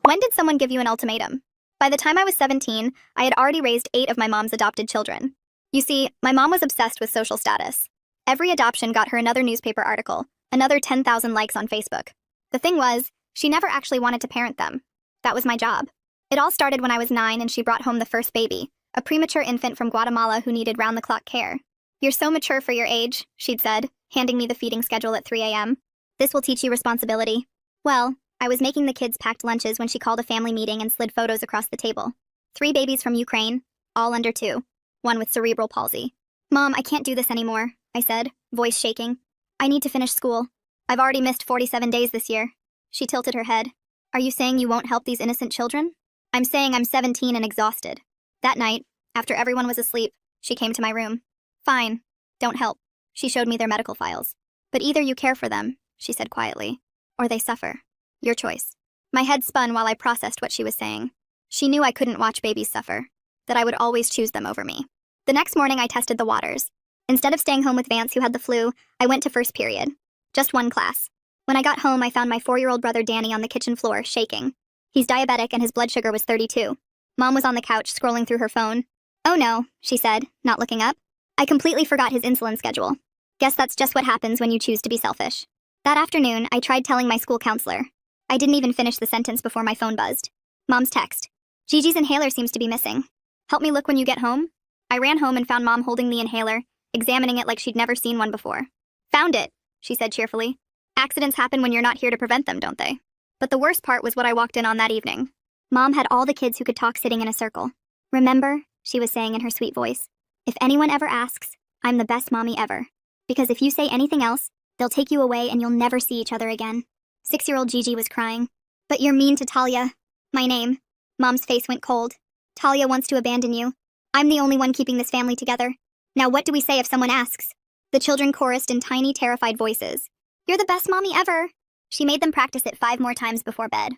When did someone give you an ultimatum? By the time I was 17, I had already raised 8 of my mom's adopted children. You see, my mom was obsessed with social status. Every adoption got her another newspaper article, another 10,000 likes on Facebook. The thing was, she never actually wanted to parent them. That was my job. It all started when I was 9 and she brought home the first baby, a premature infant from Guatemala who needed round-the-clock care. "You're so mature for your age," she'd said, handing me the feeding schedule at 3 a.m. "This will teach you responsibility." Well, I was making the kids packed lunches when she called a family meeting and slid photos across the table. 3 babies from Ukraine, all under 2. One with cerebral palsy. "Mom, I can't do this anymore," I said, voice shaking. "I need to finish school. I've already missed 47 days this year." She tilted her head. "Are you saying you won't help these innocent children?" "I'm saying I'm 17 and exhausted." That night, after everyone was asleep, she came to my room. "Fine. Don't help." She showed me their medical files. "But either you care for them," she said quietly, "or they suffer. Your choice." My head spun while I processed what she was saying. She knew I couldn't watch babies suffer, that I would always choose them over me. The next morning I tested the waters. Instead of staying home with Vance, who had the flu, I went to first period. Just one class. When I got home, I found my 4-year-old brother Danny on the kitchen floor, shaking. He's diabetic and his blood sugar was 32. Mom was on the couch, scrolling through her phone. "Oh no," she said, not looking up. "I completely forgot his insulin schedule. Guess that's just what happens when you choose to be selfish." That afternoon, I tried telling my school counselor. I didn't even finish the sentence before my phone buzzed. Mom's text. "Gigi's inhaler seems to be missing. Help me look when you get home." I ran home and found Mom holding the inhaler, examining it like she'd never seen one before. "Found it," she said cheerfully. "Accidents happen when you're not here to prevent them, don't they?" But the worst part was what I walked in on that evening. Mom had all the kids who could talk sitting in a circle. "Remember," she was saying in her sweet voice, "if anyone ever asks, I'm the best mommy ever. Because if you say anything else, they'll take you away and you'll never see each other again." 6-year-old Gigi was crying. "But you're mean to Talia." "My name." Mom's face went cold. "Talia wants to abandon you. I'm the only one keeping this family together. Now what do we say if someone asks?" The children chorused in tiny, terrified voices. "You're the best mommy ever." She made them practice it 5 more times before bed.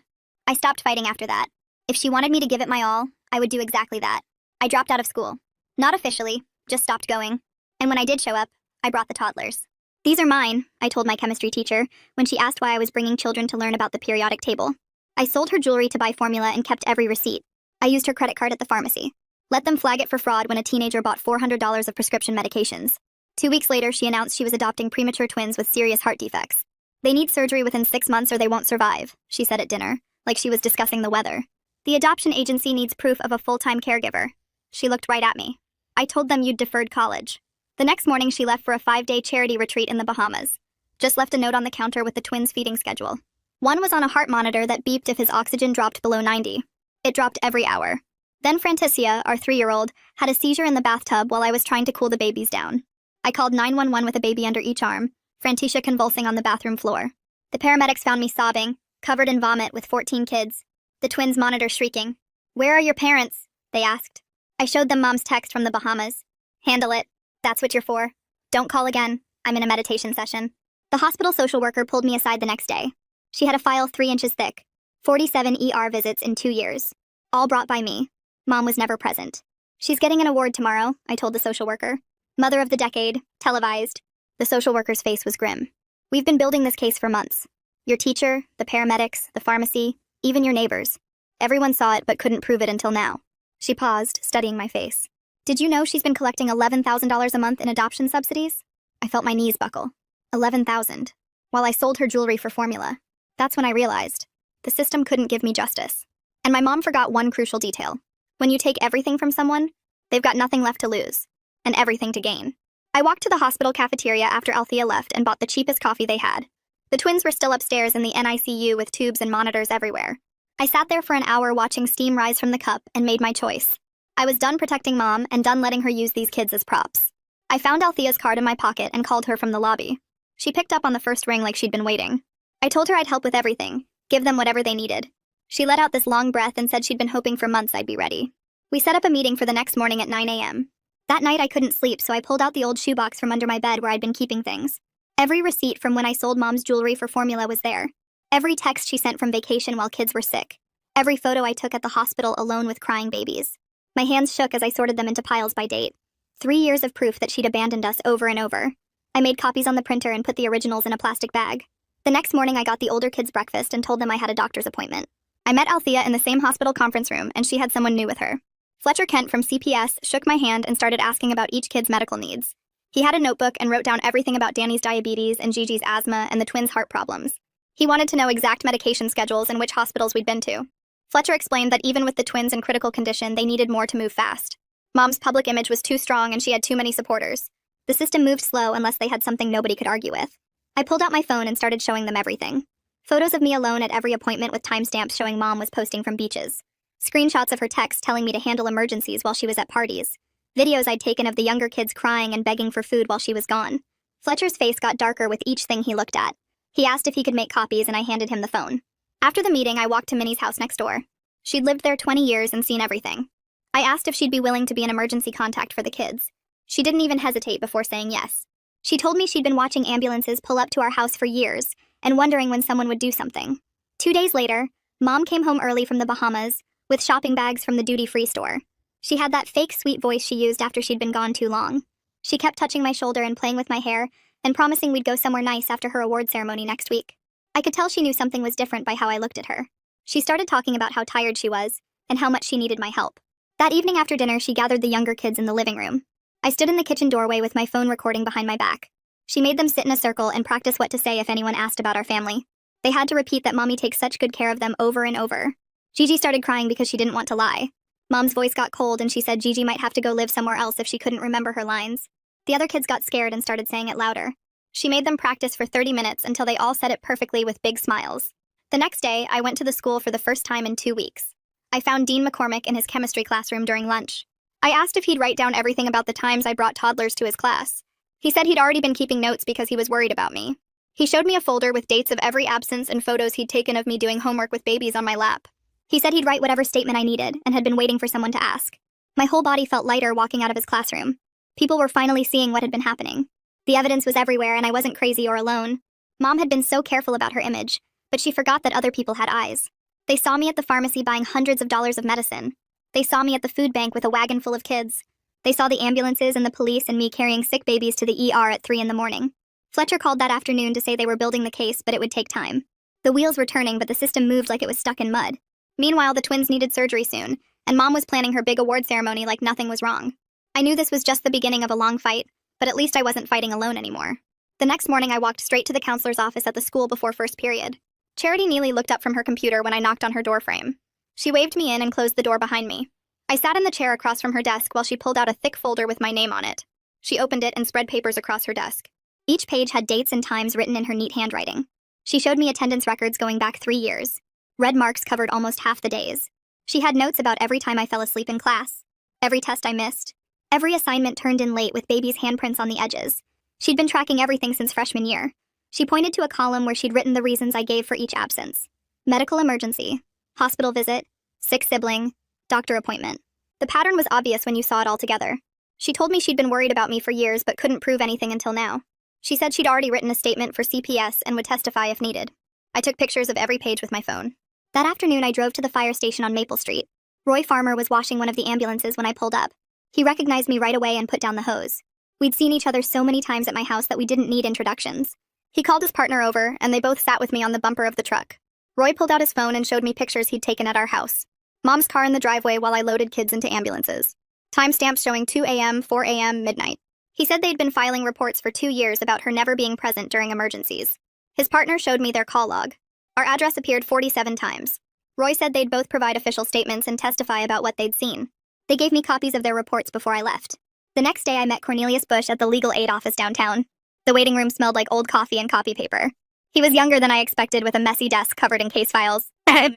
I stopped fighting after that. If she wanted me to give it my all, I would do exactly that. I dropped out of school. Not officially, just stopped going. And when I did show up, I brought the toddlers. "These are mine," I told my chemistry teacher when she asked why I was bringing children to learn about the periodic table. I sold her jewelry to buy formula and kept every receipt. I used her credit card at the pharmacy. Let them flag it for fraud when a teenager bought $400 of prescription medications. 2 weeks later, she announced she was adopting premature twins with serious heart defects. "They need surgery within 6 months or they won't survive," she said at dinner, like she was discussing the weather. "The adoption agency needs proof of a full-time caregiver." She looked right at me. "I told them you'd deferred college." The next morning, she left for a 5-day charity retreat in the Bahamas. Just left a note on the counter with the twins' feeding schedule. One was on a heart monitor that beeped if his oxygen dropped below 90. It dropped every hour. Then Franticia, our 3-year-old, had a seizure in the bathtub while I was trying to cool the babies down. I called 911 with a baby under each arm, Franticia convulsing on the bathroom floor. The paramedics found me sobbing, covered in vomit with 14 kids. The twins' monitor shrieking. "Where are your parents?" they asked. I showed them Mom's text from the Bahamas. "Handle it. That's what you're for. Don't call again. I'm in a meditation session." The hospital social worker pulled me aside the next day. She had a file 3 inches thick. 47 ER visits in 2 years. All brought by me. Mom was never present. "She's getting an award tomorrow," I told the social worker. "Mother of the Decade, televised." The social worker's face was grim. "We've been building this case for months. Your teacher, the paramedics, the pharmacy, even your neighbors. Everyone saw it but couldn't prove it until now." She paused, studying my face. "Did you know she's been collecting $11,000 a month in adoption subsidies?" I felt my knees buckle. 11,000. While I sold her jewelry for formula. That's when I realized. The system couldn't give me justice. And my mom forgot one crucial detail. When you take everything from someone, they've got nothing left to lose. And everything to gain. I walked to the hospital cafeteria after Althea left and bought the cheapest coffee they had. The twins were still upstairs in the NICU with tubes and monitors everywhere. I sat there for an hour watching steam rise from the cup and made my choice. I was done protecting Mom and done letting her use these kids as props. I found Althea's card in my pocket and called her from the lobby. She picked up on the first ring like she'd been waiting. I told her I'd help with everything, give them whatever they needed. She let out this long breath and said she'd been hoping for months I'd be ready. We set up a meeting for the next morning at 9 a.m. That night I couldn't sleep, so I pulled out the old shoebox from under my bed where I'd been keeping things. Every receipt from when I sold Mom's jewelry for formula was there. Every text she sent from vacation while kids were sick. Every photo I took at the hospital alone with crying babies. My hands shook as I sorted them into piles by date. 3 years of proof that she'd abandoned us over and over. I made copies on the printer and put the originals in a plastic bag. The next morning I got the older kids breakfast and told them I had a doctor's appointment. I met Althea in the same hospital conference room, and she had someone new with her. Fletcher Kent from CPS shook my hand and started asking about each kid's medical needs. He had a notebook and wrote down everything about Danny's diabetes and Gigi's asthma and the twins' heart problems. He wanted to know exact medication schedules and which hospitals we'd been to. Fletcher explained that even with the twins in critical condition, they needed more to move fast. Mom's public image was too strong and she had too many supporters. The system moved slow unless they had something nobody could argue with. I pulled out my phone and started showing them everything. Photos of me alone at every appointment with timestamps showing Mom was posting from beaches. Screenshots of her texts telling me to handle emergencies while she was at parties. Videos I'd taken of the younger kids crying and begging for food while she was gone. Fletcher's face got darker with each thing he looked at. He asked if he could make copies and I handed him the phone. After the meeting, I walked to Minnie's house next door. She'd lived there 20 years and seen everything. I asked if she'd be willing to be an emergency contact for the kids. She didn't even hesitate before saying yes. She told me she'd been watching ambulances pull up to our house for years and wondering when someone would do something. 2 days later, Mom came home early from the Bahamas with shopping bags from the duty-free store. She had that fake sweet voice she used after she'd been gone too long. She kept touching my shoulder and playing with my hair and promising we'd go somewhere nice after her award ceremony next week. I could tell she knew something was different by how I looked at her. She started talking about how tired she was and how much she needed my help. That evening after dinner, she gathered the younger kids in the living room. I stood in the kitchen doorway with my phone recording behind my back. She made them sit in a circle and practice what to say if anyone asked about our family. They had to repeat that Mommy takes such good care of them over and over. Gigi started crying because she didn't want to lie. Mom's voice got cold and she said Gigi might have to go live somewhere else if she couldn't remember her lines. The other kids got scared and started saying it louder. She made them practice for 30 minutes until they all said it perfectly with big smiles. The next day, I went to the school for the first time in 2 weeks. I found Dean McCormick in his chemistry classroom during lunch. I asked if he'd write down everything about the times I brought toddlers to his class. He said he'd already been keeping notes because he was worried about me. He showed me a folder with dates of every absence and photos he'd taken of me doing homework with babies on my lap. He said he'd write whatever statement I needed and had been waiting for someone to ask. My whole body felt lighter walking out of his classroom. People were finally seeing what had been happening. The evidence was everywhere and I wasn't crazy or alone. Mom had been so careful about her image, but she forgot that other people had eyes. They saw me at the pharmacy buying hundreds of dollars of medicine. They saw me at the food bank with a wagon full of kids. They saw the ambulances and the police and me carrying sick babies to the ER at 3 in the morning. Fletcher called that afternoon to say they were building the case, but it would take time. The wheels were turning, but the system moved like it was stuck in mud. Meanwhile, the twins needed surgery soon, and Mom was planning her big award ceremony like nothing was wrong. I knew this was just the beginning of a long fight, but at least I wasn't fighting alone anymore. The next morning, I walked straight to the counselor's office at the school before first period. Charity Neely looked up from her computer when I knocked on her doorframe. She waved me in and closed the door behind me. I sat in the chair across from her desk while she pulled out a thick folder with my name on it. She opened it and spread papers across her desk. Each page had dates and times written in her neat handwriting. She showed me attendance records going back 3 years. Red marks covered almost half the days. She had notes about every time I fell asleep in class, every test I missed, every assignment turned in late with baby's handprints on the edges. She'd been tracking everything since freshman year. She pointed to a column where she'd written the reasons I gave for each absence. Medical emergency, hospital visit, sick sibling, doctor appointment. The pattern was obvious when you saw it all together. She told me she'd been worried about me for years but couldn't prove anything until now. She said she'd already written a statement for CPS and would testify if needed. I took pictures of every page with my phone. That afternoon, I drove to the fire station on Maple Street. Roy Farmer was washing one of the ambulances when I pulled up. He recognized me right away and put down the hose. We'd seen each other so many times at my house that we didn't need introductions. He called his partner over, and they both sat with me on the bumper of the truck. Roy pulled out his phone and showed me pictures he'd taken at our house. Mom's car in the driveway while I loaded kids into ambulances. Timestamps showing 2 a.m., 4 a.m., midnight. He said they'd been filing reports for 2 years about her never being present during emergencies. His partner showed me their call log. Our address appeared 47 times. Roy said they'd both provide official statements and testify about what they'd seen. They gave me copies of their reports before I left. The next day, I met Cornelius Bush at the legal aid office downtown. The waiting room smelled like old coffee and copy paper. He was younger than I expected with a messy desk covered in case files.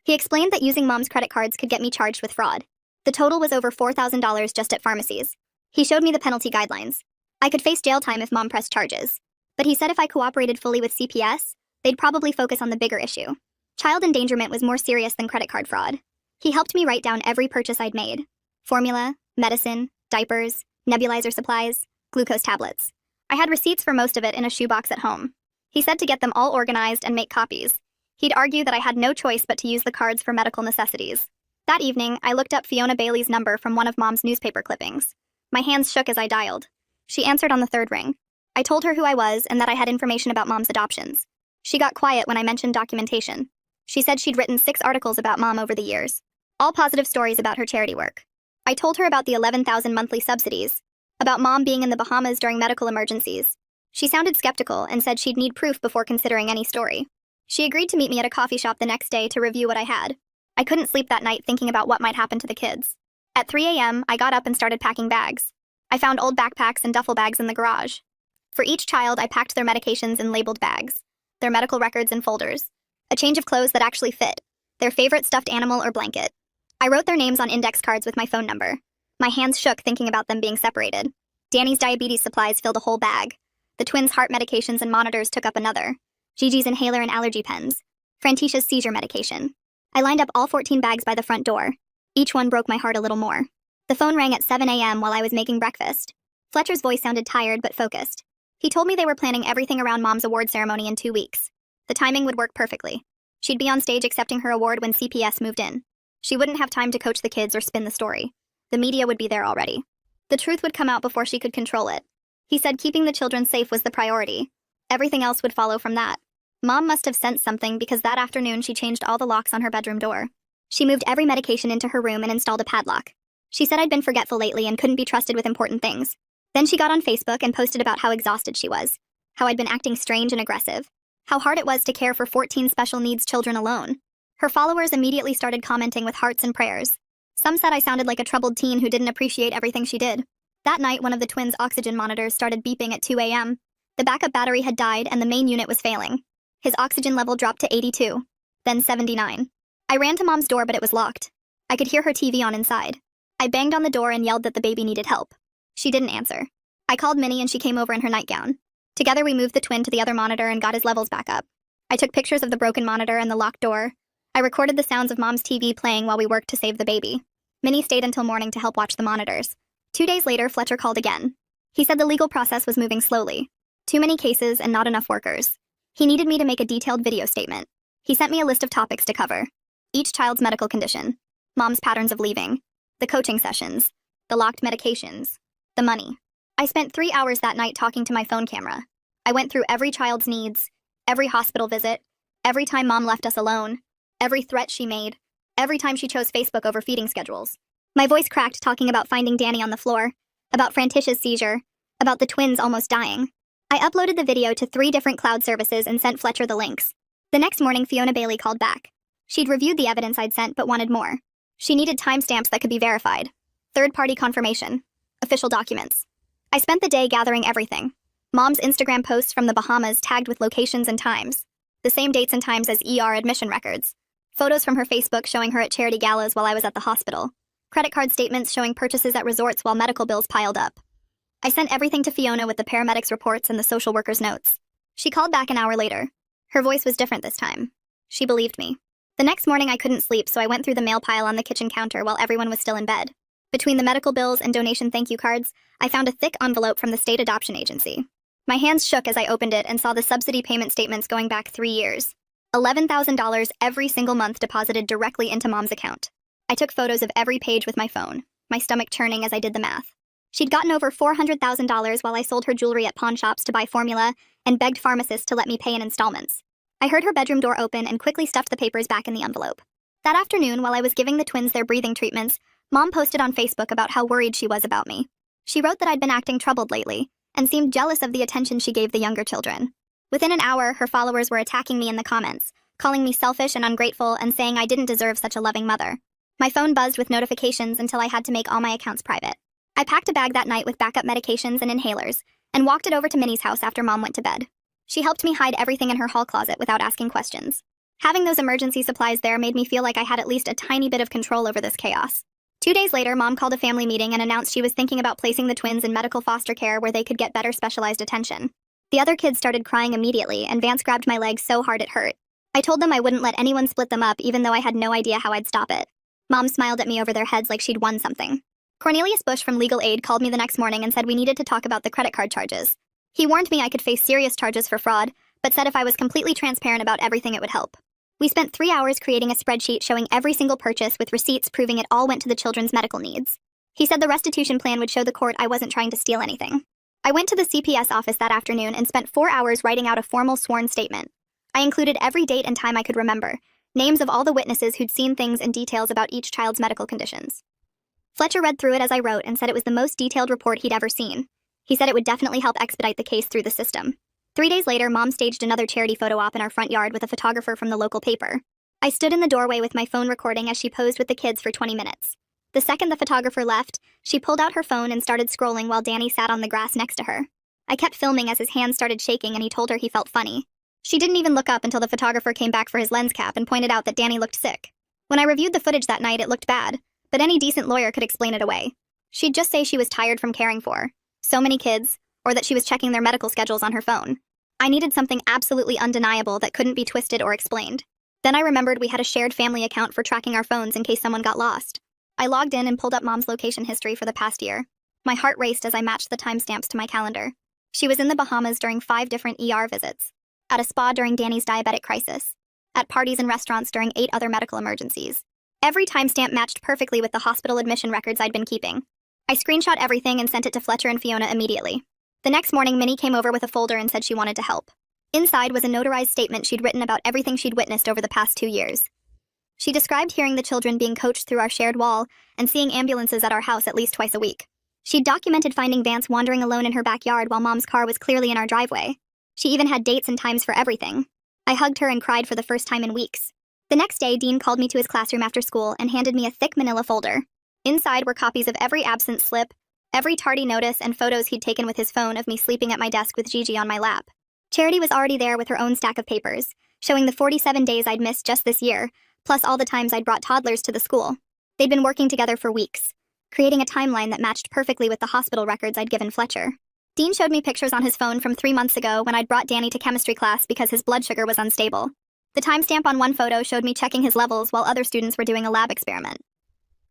He explained that using Mom's credit cards could get me charged with fraud. The total was over $4,000 just at pharmacies. He showed me the penalty guidelines. I could face jail time if Mom pressed charges. But he said if I cooperated fully with CPS, they'd probably focus on the bigger issue. Child endangerment was more serious than credit card fraud. He helped me write down every purchase I'd made. Formula, medicine, diapers, nebulizer supplies, glucose tablets. I had receipts for most of it in a shoebox at home. He said to get them all organized and make copies. He'd argue that I had no choice but to use the cards for medical necessities. That evening, I looked up Fiona Bailey's number from one of Mom's newspaper clippings. My hands shook as I dialed. She answered on the third ring. I told her who I was and that I had information about Mom's adoptions. She got quiet when I mentioned documentation. She said she'd written 6 articles about Mom over the years, all positive stories about her charity work. I told her about the 11,000 monthly subsidies, about Mom being in the Bahamas during medical emergencies. She sounded skeptical and said she'd need proof before considering any story. She agreed to meet me at a coffee shop the next day to review what I had. I couldn't sleep that night thinking about what might happen to the kids. At 3 a.m., I got up and started packing bags. I found old backpacks and duffel bags in the garage. For each child, I packed their medications in labeled bags, their medical records in folders, a change of clothes that actually fit, their favorite stuffed animal or blanket. I wrote their names on index cards with my phone number. My hands shook thinking about them being separated. Danny's diabetes supplies filled a whole bag. The twins' heart medications and monitors took up another. Gigi's inhaler and allergy pens. Frantisha's seizure medication. I lined up all 14 bags by the front door. Each one broke my heart a little more. The phone rang at 7 a.m. while I was making breakfast. Fletcher's voice sounded tired but focused. He told me they were planning everything around Mom's award ceremony in 2 weeks. The timing would work perfectly. She'd be on stage accepting her award when CPS moved in. She wouldn't have time to coach the kids or spin the story. The media would be there already. The truth would come out before she could control it. He said keeping the children safe was the priority. Everything else would follow from that. Mom must have sensed something because that afternoon she changed all the locks on her bedroom door. She moved every medication into her room and installed a padlock. She said I'd been forgetful lately and couldn't be trusted with important things. Then she got on Facebook and posted about how exhausted she was, how I'd been acting strange and aggressive, how hard it was to care for 14 special needs children alone. Her followers immediately started commenting with hearts and prayers. Some said I sounded like a troubled teen who didn't appreciate everything she did. That night, one of the twins' oxygen monitors started beeping at 2 a.m. The backup battery had died and the main unit was failing. His oxygen level dropped to 82, then 79. I ran to Mom's door, but it was locked. I could hear her TV on inside. I banged on the door and yelled that the baby needed help. She didn't answer. I called Minnie and she came over in her nightgown. Together we moved the twin to the other monitor and got his levels back up. I took pictures of the broken monitor and the locked door. I recorded the sounds of Mom's TV playing while we worked to save the baby. Minnie stayed until morning to help watch the monitors. 2 days later, Fletcher called again. He said the legal process was moving slowly. Too many cases and not enough workers. He needed me to make a detailed video statement. He sent me a list of topics to cover. Each child's medical condition, Mom's patterns of leaving, the coaching sessions, the locked medications, the money. I spent 3 hours that night talking to my phone camera. I went through every child's needs, every hospital visit, every time Mom left us alone, every threat she made, every time she chose Facebook over feeding schedules. My voice cracked talking about finding Danny on the floor, about Frantisha's seizure, about the twins almost dying. I uploaded the video to 3 different cloud services and sent Fletcher the links. The next morning, Fiona Bailey called back. She'd reviewed the evidence I'd sent but wanted more. She needed timestamps that could be verified. Third-party confirmation. Official documents. I spent the day gathering everything. Mom's Instagram posts from the Bahamas tagged with locations and times. The same dates and times as ER admission records. Photos from her Facebook showing her at charity galas while I was at the hospital. Credit card statements showing purchases at resorts while medical bills piled up. I sent everything to Fiona with the paramedics' reports and the social worker's notes. She called back an hour later. Her voice was different this time. She believed me. The next morning I couldn't sleep, so I went through the mail pile on the kitchen counter while everyone was still in bed. Between the medical bills and donation thank you cards, I found a thick envelope from the state adoption agency. My hands shook as I opened it and saw the subsidy payment statements going back 3 years. $11,000 every single month deposited directly into Mom's account. I took photos of every page with my phone, my stomach churning as I did the math. She'd gotten over $400,000 while I sold her jewelry at pawn shops to buy formula and begged pharmacists to let me pay in installments. I heard her bedroom door open and quickly stuffed the papers back in the envelope. That afternoon, while I was giving the twins their breathing treatments, Mom posted on Facebook about how worried she was about me. She wrote that I'd been acting troubled lately and seemed jealous of the attention she gave the younger children. Within an hour, her followers were attacking me in the comments, calling me selfish and ungrateful and saying I didn't deserve such a loving mother. My phone buzzed with notifications until I had to make all my accounts private. I packed a bag that night with backup medications and inhalers and walked it over to Minnie's house after Mom went to bed. She helped me hide everything in her hall closet without asking questions. Having those emergency supplies there made me feel like I had at least a tiny bit of control over this chaos. 2 days later, Mom called a family meeting and announced she was thinking about placing the twins in medical foster care where they could get better specialized attention. The other kids started crying immediately, and Vance grabbed my leg so hard it hurt. I told them I wouldn't let anyone split them up even though I had no idea how I'd stop it. Mom smiled at me over their heads like she'd won something. Cornelius Bush from Legal Aid called me the next morning and said we needed to talk about the credit card charges. He warned me I could face serious charges for fraud, but said if I was completely transparent about everything it would help. We spent 3 hours creating a spreadsheet showing every single purchase with receipts proving it all went to the children's medical needs. He said the restitution plan would show the court I wasn't trying to steal anything. I went to the CPS office that afternoon and spent 4 hours writing out a formal sworn statement. I included every date and time I could remember, names of all the witnesses who'd seen things and details about each child's medical conditions. Fletcher read through it as I wrote and said it was the most detailed report he'd ever seen. He said it would definitely help expedite the case through the system. 3 days later, Mom staged another charity photo op in our front yard with a photographer from the local paper. I stood in the doorway with my phone recording as she posed with the kids for 20 minutes. The second the photographer left, she pulled out her phone and started scrolling while Danny sat on the grass next to her. I kept filming as his hands started shaking and he told her he felt funny. She didn't even look up until the photographer came back for his lens cap and pointed out that Danny looked sick. When I reviewed the footage that night, it looked bad, but any decent lawyer could explain it away. She'd just say she was tired from caring for so many kids, or that she was checking their medical schedules on her phone. I needed something absolutely undeniable that couldn't be twisted or explained. Then I remembered we had a shared family account for tracking our phones in case someone got lost. I logged in and pulled up Mom's location history for the past year. My heart raced as I matched the timestamps to my calendar. She was in the Bahamas during 5 different ER visits, at a spa during Danny's diabetic crisis, at parties and restaurants during 8 other medical emergencies. Every timestamp matched perfectly with the hospital admission records I'd been keeping. I screenshot everything and sent it to Fletcher and Fiona immediately. The next morning, Minnie came over with a folder and said she wanted to help. Inside was a notarized statement she'd written about everything she'd witnessed over the past 2 years. She described hearing the children being coached through our shared wall and seeing ambulances at our house at least twice a week. She'd documented finding Vance wandering alone in her backyard while Mom's car was clearly in our driveway. She even had dates and times for everything. I hugged her and cried for the first time in weeks. The next day, Dean called me to his classroom after school and handed me a thick manila folder. Inside were copies of every absence slip, every tardy notice, and photos he'd taken with his phone of me sleeping at my desk with Gigi on my lap. Charity was already there with her own stack of papers, showing the 47 days I'd missed just this year, plus all the times I'd brought toddlers to the school. They'd been working together for weeks, creating a timeline that matched perfectly with the hospital records I'd given Fletcher. Dean showed me pictures on his phone from 3 months ago when I'd brought Danny to chemistry class because his blood sugar was unstable. The timestamp on one photo showed me checking his levels while other students were doing a lab experiment.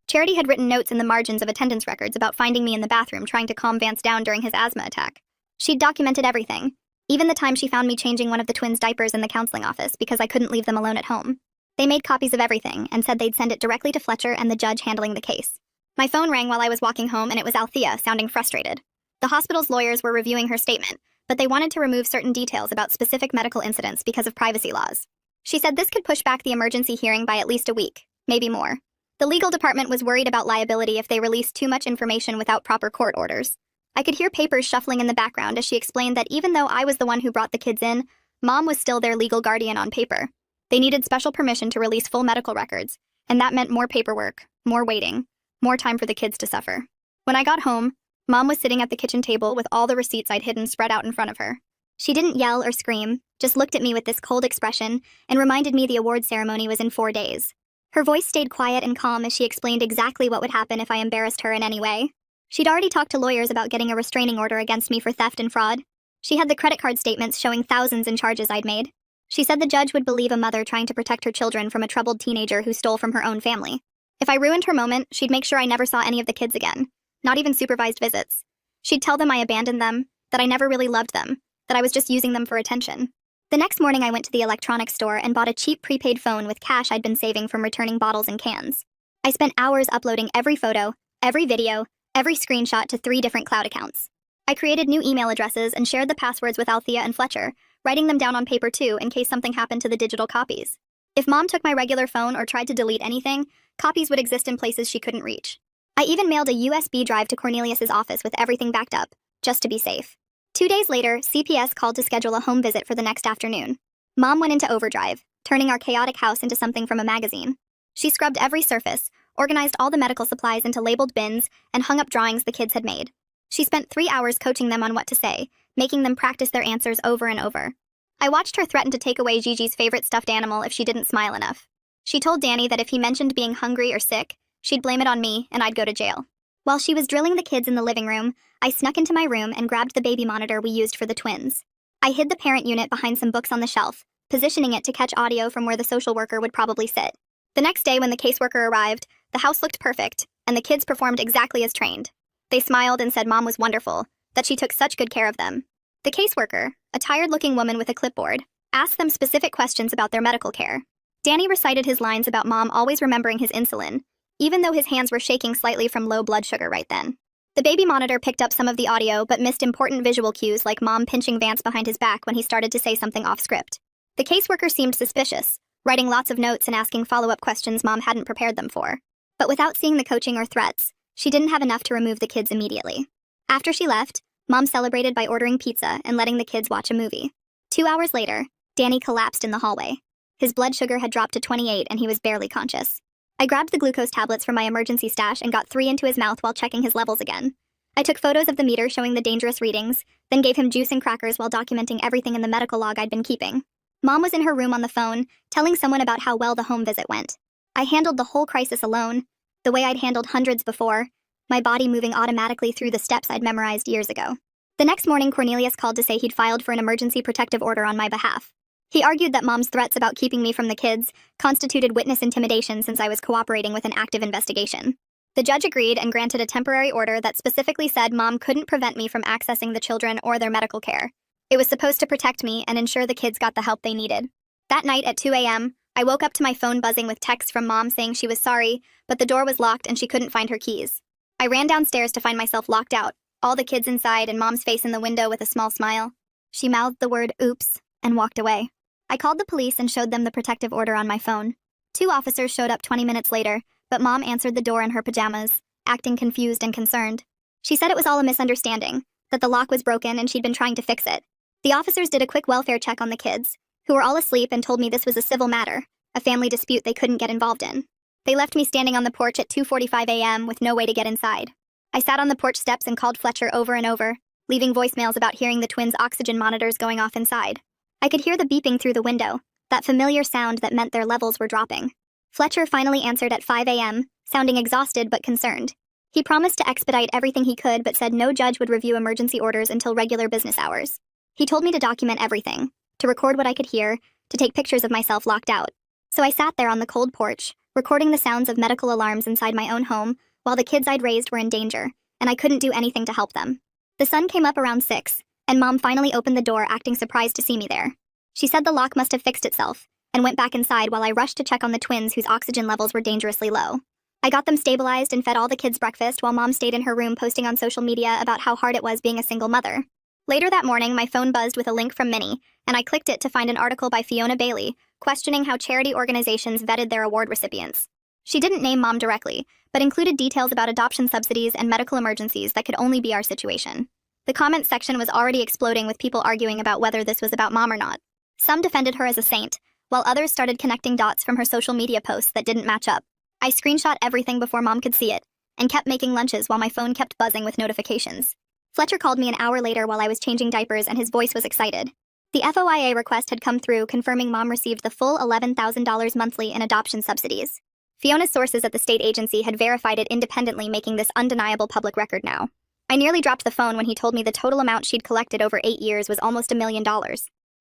Charity had written notes in the margins of attendance records about finding me in the bathroom trying to calm Vance down during his asthma attack. She'd documented everything, even the time she found me changing one of the twins' diapers in the counseling office because I couldn't leave them alone at home. They made copies of everything and said they'd send it directly to Fletcher and the judge handling the case. My phone rang while I was walking home and it was Althea, sounding frustrated. The hospital's lawyers were reviewing her statement, but they wanted to remove certain details about specific medical incidents because of privacy laws. She said this could push back the emergency hearing by at least a week, maybe more. The legal department was worried about liability if they released too much information without proper court orders. I could hear papers shuffling in the background as she explained that even though I was the one who brought the kids in, Mom was still their legal guardian on paper. They needed special permission to release full medical records, and that meant more paperwork, more waiting, more time for the kids to suffer. When I got home, Mom was sitting at the kitchen table with all the receipts I'd hidden spread out in front of her. She didn't yell or scream, just looked at me with this cold expression and reminded me the award ceremony was in 4 days. Her voice stayed quiet and calm as she explained exactly what would happen if I embarrassed her in any way. She'd already talked to lawyers about getting a restraining order against me for theft and fraud. She had the credit card statements showing thousands in charges I'd made. She said the judge would believe a mother trying to protect her children from a troubled teenager who stole from her own family. If I ruined her moment, she'd make sure I never saw any of the kids again, not even supervised visits. She'd tell them I abandoned them, that I never really loved them, that I was just using them for attention. The next morning I went to the electronics store and bought a cheap prepaid phone with cash I'd been saving from returning bottles and cans. I spent hours uploading every photo, every video, every screenshot to 3 different cloud accounts. I created new email addresses and shared the passwords with Althea and Fletcher, writing them down on paper too in case something happened to the digital copies. If Mom took my regular phone or tried to delete anything, copies would exist in places she couldn't reach. I even mailed a USB drive to Cornelius's office with everything backed up, just to be safe. 2 days later, CPS called to schedule a home visit for the next afternoon. Mom went into overdrive, turning our chaotic house into something from a magazine. She scrubbed every surface, organized all the medical supplies into labeled bins, and hung up drawings the kids had made. She spent 3 hours coaching them on what to say, making them practice their answers over and over. I watched her threaten to take away Gigi's favorite stuffed animal if she didn't smile enough. She told Danny that if he mentioned being hungry or sick, she'd blame it on me and I'd go to jail. While she was drilling the kids in the living room, I snuck into my room and grabbed the baby monitor we used for the twins. I hid the parent unit behind some books on the shelf, positioning it to catch audio from where the social worker would probably sit. The next day when the caseworker arrived, the house looked perfect, and the kids performed exactly as trained. They smiled and said Mom was wonderful, that she took such good care of them. The caseworker, a tired-looking woman with a clipboard, asked them specific questions about their medical care. Danny recited his lines about Mom always remembering his insulin, even though his hands were shaking slightly from low blood sugar right then. The baby monitor picked up some of the audio but missed important visual cues like Mom pinching Vance behind his back when he started to say something off script. The caseworker seemed suspicious, writing lots of notes and asking follow-up questions Mom hadn't prepared them for. But without seeing the coaching or threats, she didn't have enough to remove the kids immediately. After she left, Mom celebrated by ordering pizza and letting the kids watch a movie. 2 hours later, Danny collapsed in the hallway. His blood sugar had dropped to 28 and he was barely conscious. I grabbed the glucose tablets from my emergency stash and got 3 into his mouth while checking his levels again. I took photos of the meter showing the dangerous readings, then gave him juice and crackers while documenting everything in the medical log I'd been keeping. Mom was in her room on the phone, telling someone about how well the home visit went. I handled the whole crisis alone, the way I'd handled hundreds before, my body moving automatically through the steps I'd memorized years ago. The next morning, Cornelius called to say he'd filed for an emergency protective order on my behalf. He argued that Mom's threats about keeping me from the kids constituted witness intimidation since I was cooperating with an active investigation. The judge agreed and granted a temporary order that specifically said Mom couldn't prevent me from accessing the children or their medical care. It was supposed to protect me and ensure the kids got the help they needed. That night at 2 a.m., I woke up to my phone buzzing with texts from Mom saying she was sorry, but the door was locked and she couldn't find her keys. I ran downstairs to find myself locked out, all the kids inside and Mom's face in the window with a small smile. She mouthed the word oops and walked away. I called the police and showed them the protective order on my phone. 2 officers showed up 20 minutes later, but Mom answered the door in her pajamas, acting confused and concerned. She said it was all a misunderstanding, that the lock was broken and she'd been trying to fix it. The officers did a quick welfare check on the kids, who were all asleep, and told me this was a civil matter, a family dispute they couldn't get involved in. They left me standing on the porch at 2:45 a.m. with no way to get inside. I sat on the porch steps and called Fletcher over and over, leaving voicemails about hearing the twins' oxygen monitors going off inside. I could hear the beeping through the window, that familiar sound that meant their levels were dropping. Fletcher finally answered at 5 a.m., sounding exhausted but concerned. He promised to expedite everything he could but said no judge would review emergency orders until regular business hours. He told me to document everything, to record what I could hear, to take pictures of myself locked out. So I sat there on the cold porch, recording the sounds of medical alarms inside my own home, while the kids I'd raised were in danger, and I couldn't do anything to help them. The sun came up around 6, and Mom finally opened the door, acting surprised to see me there. She said the lock must have fixed itself, and went back inside while I rushed to check on the twins whose oxygen levels were dangerously low. I got them stabilized and fed all the kids breakfast while Mom stayed in her room posting on social media about how hard it was being a single mother. Later that morning, my phone buzzed with a link from Minnie, and I clicked it to find an article by Fiona Bailey questioning how charity organizations vetted their award recipients. She didn't name Mom directly, but included details about adoption subsidies and medical emergencies that could only be our situation. The comments section was already exploding with people arguing about whether this was about Mom or not. Some defended her as a saint, while others started connecting dots from her social media posts that didn't match up. I screenshot everything before Mom could see it, and kept making lunches while my phone kept buzzing with notifications. Fletcher called me an hour later while I was changing diapers and his voice was excited. The FOIA request had come through confirming Mom received the full $11,000 monthly in adoption subsidies. Fiona's sources at the state agency had verified it independently, making this undeniable public record now. I nearly dropped the phone when he told me the total amount she'd collected over 8 years was almost $1 million.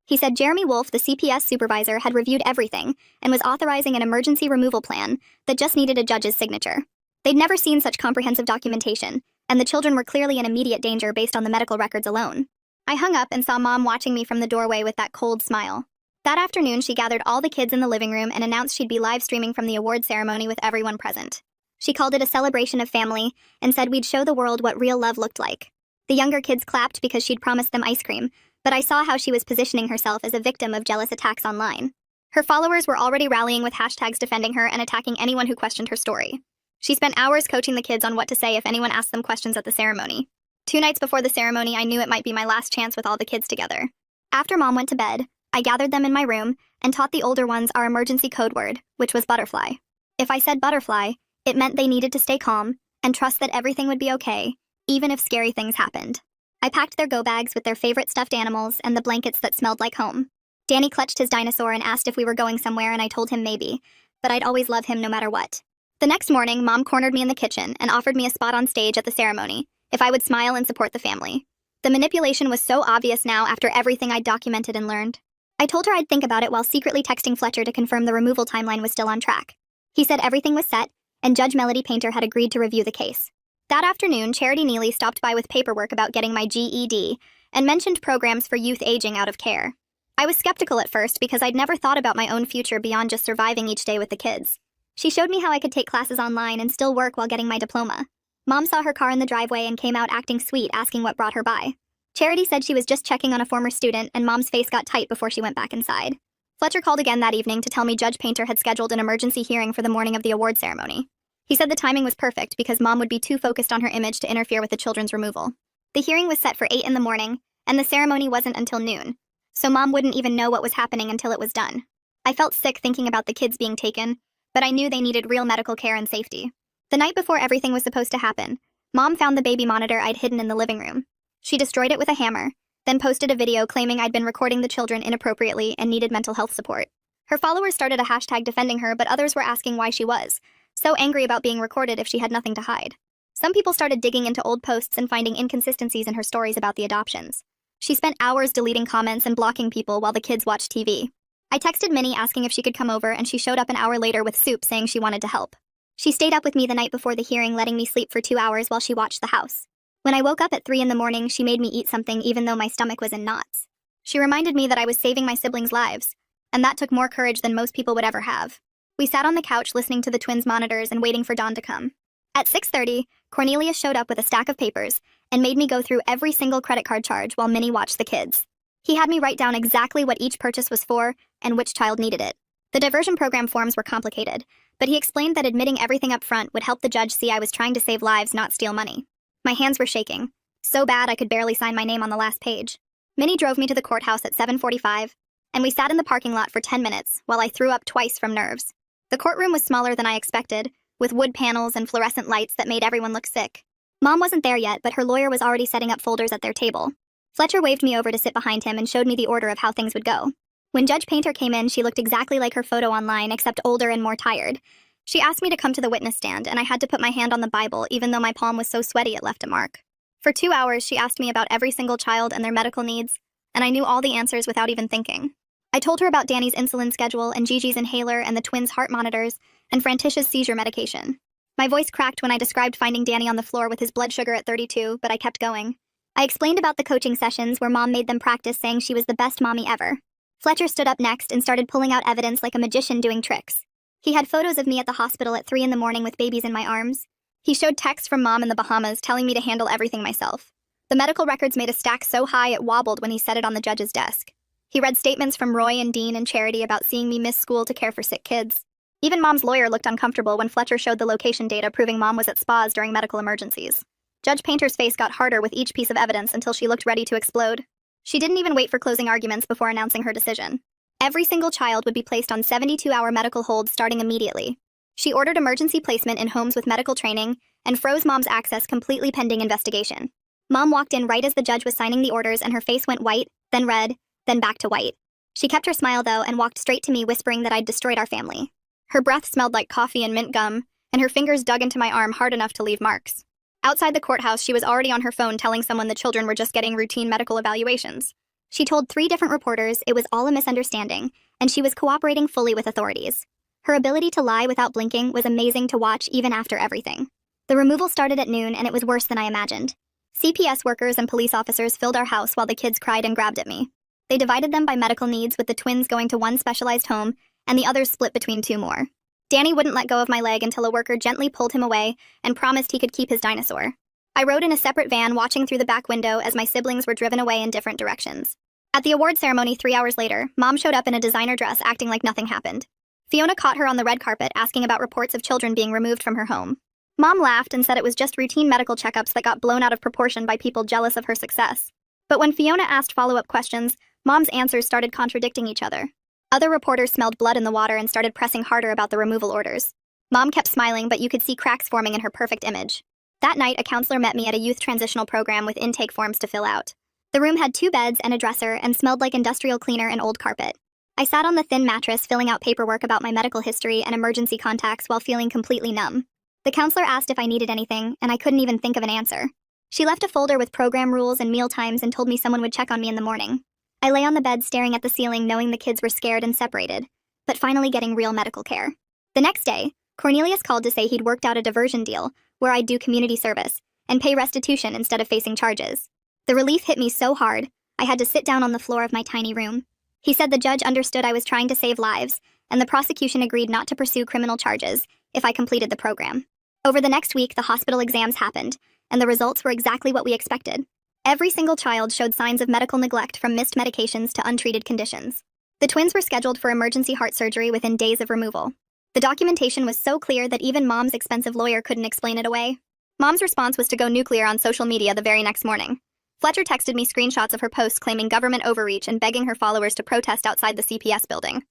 He said Jeremy Wolf, the CPS supervisor, had reviewed everything and was authorizing an emergency removal plan that just needed a judge's signature. They'd never seen such comprehensive documentation, and the children were clearly in immediate danger based on the medical records alone. I hung up and saw Mom watching me from the doorway with that cold smile. That afternoon, she gathered all the kids in the living room and announced she'd be live streaming from the award ceremony with everyone present. She called it a celebration of family and said we'd show the world what real love looked like. The younger kids clapped because she'd promised them ice cream, but I saw how she was positioning herself as a victim of jealous attacks online. Her followers were already rallying with hashtags defending her and attacking anyone who questioned her story. She spent hours coaching the kids on what to say if anyone asked them questions at the ceremony. 2 nights before the ceremony, I knew it might be my last chance with all the kids together. After Mom went to bed, I gathered them in my room and taught the older ones our emergency code word, which was butterfly. If I said butterfly, it meant they needed to stay calm and trust that everything would be okay, even if scary things happened. I packed their go bags with their favorite stuffed animals and the blankets that smelled like home. Danny clutched his dinosaur and asked if we were going somewhere, and I told him maybe, but I'd always love him no matter what. The next morning, Mom cornered me in the kitchen and offered me a spot on stage at the ceremony if I would smile and support the family. The manipulation was so obvious now after everything I'd documented and learned. I told her I'd think about it while secretly texting Fletcher to confirm the removal timeline was still on track. He said everything was set, and Judge Melody Painter had agreed to review the case. That afternoon, Charity Neely stopped by with paperwork about getting my GED and mentioned programs for youth aging out of care. I was skeptical at first because I'd never thought about my own future beyond just surviving each day with the kids. She showed me how I could take classes online and still work while getting my diploma. Mom saw her car in the driveway and came out acting sweet, asking what brought her by. Charity said she was just checking on a former student, and Mom's face got tight before she went back inside. Fletcher called again that evening to tell me Judge Painter had scheduled an emergency hearing for the morning of the award ceremony. He said the timing was perfect because Mom would be too focused on her image to interfere with the children's removal. The hearing was set for 8 in the morning, and the ceremony wasn't until noon, so Mom wouldn't even know what was happening until it was done. I felt sick thinking about the kids being taken, but I knew they needed real medical care and safety. The night before everything was supposed to happen, Mom found the baby monitor I'd hidden in the living room. She destroyed it with a hammer, then posted a video claiming I'd been recording the children inappropriately and needed mental health support. Her followers started a hashtag defending her, but others were asking why she was so angry about being recorded if she had nothing to hide. Some people started digging into old posts and finding inconsistencies in her stories about the adoptions. She spent hours deleting comments and blocking people while the kids watched TV. I texted Minnie asking if she could come over, and she showed up an hour later with soup saying she wanted to help. She stayed up with me the night before the hearing, letting me sleep for 2 hours while she watched the house. When I woke up at 3 in the morning, she made me eat something even though my stomach was in knots. She reminded me that I was saving my siblings' lives, and that took more courage than most people would ever have. We sat on the couch listening to the twins' monitors and waiting for Dawn to come. At 6:30, Cornelia showed up with a stack of papers and made me go through every single credit card charge while Minnie watched the kids. He had me write down exactly what each purchase was for and which child needed it. The diversion program forms were complicated, but he explained that admitting everything up front would help the judge see I was trying to save lives, not steal money. My hands were shaking, so bad I could barely sign my name on the last page. Minnie drove me to the courthouse at 7:45, and we sat in the parking lot for 10 minutes while I threw up twice from nerves. The courtroom was smaller than I expected, with wood panels and fluorescent lights that made everyone look sick. Mom wasn't there yet, but her lawyer was already setting up folders at their table. Fletcher waved me over to sit behind him and showed me the order of how things would go. When Judge Painter came in, she looked exactly like her photo online, except older and more tired. She asked me to come to the witness stand, and I had to put my hand on the Bible, even though my palm was so sweaty it left a mark. For 2 hours, she asked me about every single child and their medical needs, and I knew all the answers without even thinking. I told her about Danny's insulin schedule and Gigi's inhaler and the twins' heart monitors and Frantisha's seizure medication. My voice cracked when I described finding Danny on the floor with his blood sugar at 32, but I kept going. I explained about the coaching sessions where Mom made them practice saying she was the best mommy ever. Fletcher stood up next and started pulling out evidence like a magician doing tricks. He had photos of me at the hospital at 3 in the morning with babies in my arms. He showed texts from Mom in the Bahamas telling me to handle everything myself. The medical records made a stack so high it wobbled when he set it on the judge's desk. He read statements from Roy and Dean and Charity about seeing me miss school to care for sick kids. Even Mom's lawyer looked uncomfortable when Fletcher showed the location data proving Mom was at spas during medical emergencies. Judge Painter's face got harder with each piece of evidence until she looked ready to explode. She didn't even wait for closing arguments before announcing her decision. Every single child would be placed on 72-hour medical hold starting immediately. She ordered emergency placement in homes with medical training and froze Mom's access completely pending investigation. Mom walked in right as the judge was signing the orders, and her face went white, then red, then back to white. She kept her smile, though, and walked straight to me, whispering that I'd destroyed our family. Her breath smelled like coffee and mint gum, and her fingers dug into my arm hard enough to leave marks. Outside the courthouse, she was already on her phone telling someone the children were just getting routine medical evaluations. She told 3 different reporters it was all a misunderstanding, and she was cooperating fully with authorities. Her ability to lie without blinking was amazing to watch even after everything. The removal started at noon, and it was worse than I imagined. CPS workers and police officers filled our house while the kids cried and grabbed at me. They divided them by medical needs, with the twins going to one specialized home and the others split between 2 more. Danny wouldn't let go of my leg until a worker gently pulled him away and promised he could keep his dinosaur. I rode in a separate van, watching through the back window as my siblings were driven away in different directions. At the award ceremony 3 hours later, Mom showed up in a designer dress acting like nothing happened. Fiona caught her on the red carpet asking about reports of children being removed from her home. Mom laughed and said it was just routine medical checkups that got blown out of proportion by people jealous of her success. But when Fiona asked follow-up questions, Mom's answers started contradicting each other. Other reporters smelled blood in the water and started pressing harder about the removal orders. Mom kept smiling, but you could see cracks forming in her perfect image. That night, a counselor met me at a youth transitional program with intake forms to fill out. The room had 2 beds and a dresser and smelled like industrial cleaner and old carpet. I sat on the thin mattress filling out paperwork about my medical history and emergency contacts while feeling completely numb. The counselor asked if I needed anything, and I couldn't even think of an answer. She left a folder with program rules and meal times and told me someone would check on me in the morning. I lay on the bed staring at the ceiling, knowing the kids were scared and separated, but finally getting real medical care. The next day, Cornelius called to say he'd worked out a diversion deal where I'd do community service and pay restitution instead of facing charges. The relief hit me so hard, I had to sit down on the floor of my tiny room. He said the judge understood I was trying to save lives, and the prosecution agreed not to pursue criminal charges if I completed the program. Over the next week, the hospital exams happened, and the results were exactly what we expected. Every single child showed signs of medical neglect, from missed medications to untreated conditions. The twins were scheduled for emergency heart surgery within days of removal. The documentation was so clear that even Mom's expensive lawyer couldn't explain it away. Mom's response was to go nuclear on social media the very next morning. Fletcher texted me screenshots of her posts claiming government overreach and begging her followers to protest outside the CPS building.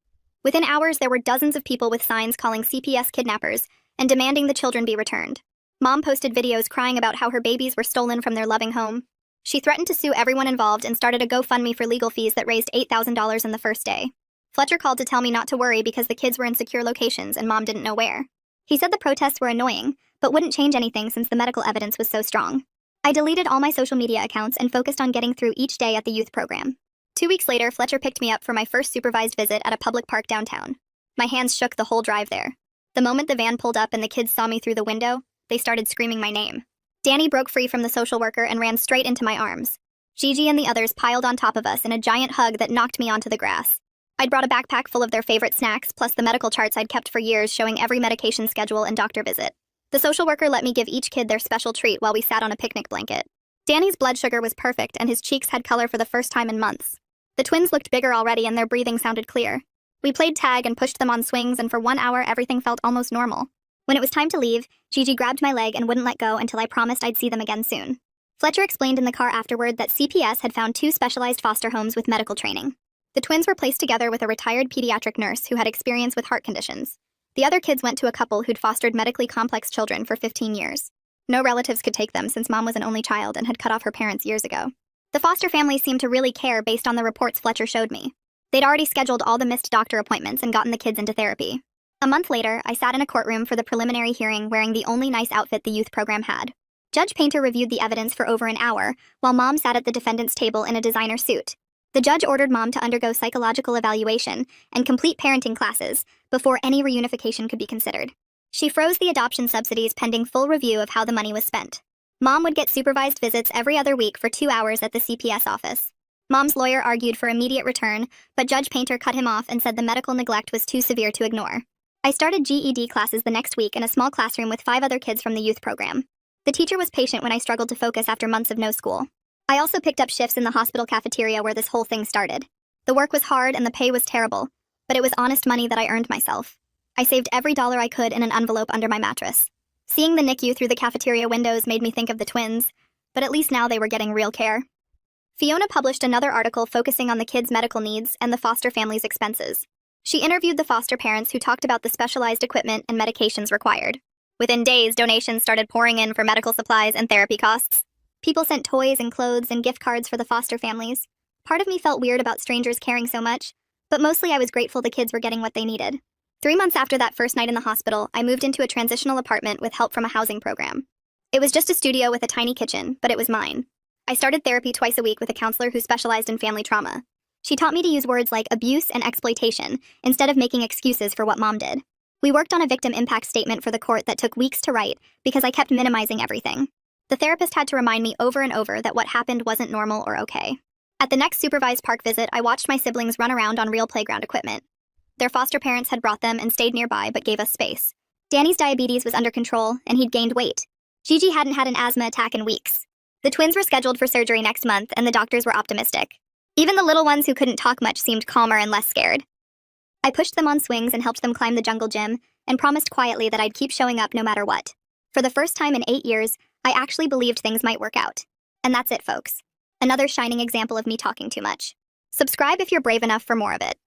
Within hours, there were dozens of people with signs calling CPS kidnappers and demanding the children be returned. Mom posted videos crying about how her babies were stolen from their loving home. She threatened to sue everyone involved and started a GoFundMe for legal fees that raised $8,000 in the first day. Fletcher called to tell me not to worry because the kids were in secure locations and Mom didn't know where. He said the protests were annoying, but wouldn't change anything since the medical evidence was so strong. I deleted all my social media accounts and focused on getting through each day at the youth program. 2 weeks later, Fletcher picked me up for my first supervised visit at a public park downtown. My hands shook the whole drive there. The moment the van pulled up and the kids saw me through the window, they started screaming my name. Danny broke free from the social worker and ran straight into my arms. Gigi and the others piled on top of us in a giant hug that knocked me onto the grass. I'd brought a backpack full of their favorite snacks, plus the medical charts I'd kept for years showing every medication schedule and doctor visit. The social worker let me give each kid their special treat while we sat on a picnic blanket. Danny's blood sugar was perfect and his cheeks had color for the first time in months. The twins looked bigger already and their breathing sounded clear. We played tag and pushed them on swings, and for 1 hour everything felt almost normal. When it was time to leave, Gigi grabbed my leg and wouldn't let go until I promised I'd see them again soon. Fletcher explained in the car afterward that CPS had found 2 specialized foster homes with medical training. The twins were placed together with a retired pediatric nurse who had experience with heart conditions. The other kids went to a couple who'd fostered medically complex children for 15 years. No relatives could take them since Mom was an only child and had cut off her parents years ago. The foster family seemed to really care based on the reports Fletcher showed me. They'd already scheduled all the missed doctor appointments and gotten the kids into therapy. A month later, I sat in a courtroom for the preliminary hearing wearing the only nice outfit the youth program had. Judge Painter reviewed the evidence for over an hour, while Mom sat at the defendant's table in a designer suit. The judge ordered Mom to undergo psychological evaluation and complete parenting classes before any reunification could be considered. She froze the adoption subsidies pending full review of how the money was spent. Mom would get supervised visits every other week for 2 hours at the CPS office. Mom's lawyer argued for immediate return, but Judge Painter cut him off and said the medical neglect was too severe to ignore. I started GED classes the next week in a small classroom with 5 other kids from the youth program. The teacher was patient when I struggled to focus after months of no school. I also picked up shifts in the hospital cafeteria where this whole thing started. The work was hard and the pay was terrible, but it was honest money that I earned myself. I saved every dollar I could in an envelope under my mattress. Seeing the NICU through the cafeteria windows made me think of the twins, but at least now they were getting real care. Fiona published another article focusing on the kids' medical needs and the foster family's expenses. She interviewed the foster parents who talked about the specialized equipment and medications required. Within days, donations started pouring in for medical supplies and therapy costs. People sent toys and clothes and gift cards for the foster families. Part of me felt weird about strangers caring so much, but mostly I was grateful the kids were getting what they needed. 3 months after that first night in the hospital, I moved into a transitional apartment with help from a housing program. It was just a studio with a tiny kitchen, but it was mine. I started therapy twice a week with a counselor who specialized in family trauma. She taught me to use words like abuse and exploitation instead of making excuses for what Mom did. We worked on a victim impact statement for the court that took weeks to write because I kept minimizing everything. The therapist had to remind me over and over that what happened wasn't normal or okay. At the next supervised park visit, I watched my siblings run around on real playground equipment. Their foster parents had brought them and stayed nearby but gave us space. Danny's diabetes was under control, and he'd gained weight. Gigi hadn't had an asthma attack in weeks. The twins were scheduled for surgery next month, and the doctors were optimistic. Even the little ones who couldn't talk much seemed calmer and less scared. I pushed them on swings and helped them climb the jungle gym, and promised quietly that I'd keep showing up no matter what. For the first time in 8 years, I actually believed things might work out. And that's it, folks. Another shining example of me talking too much. Subscribe if you're brave enough for more of it.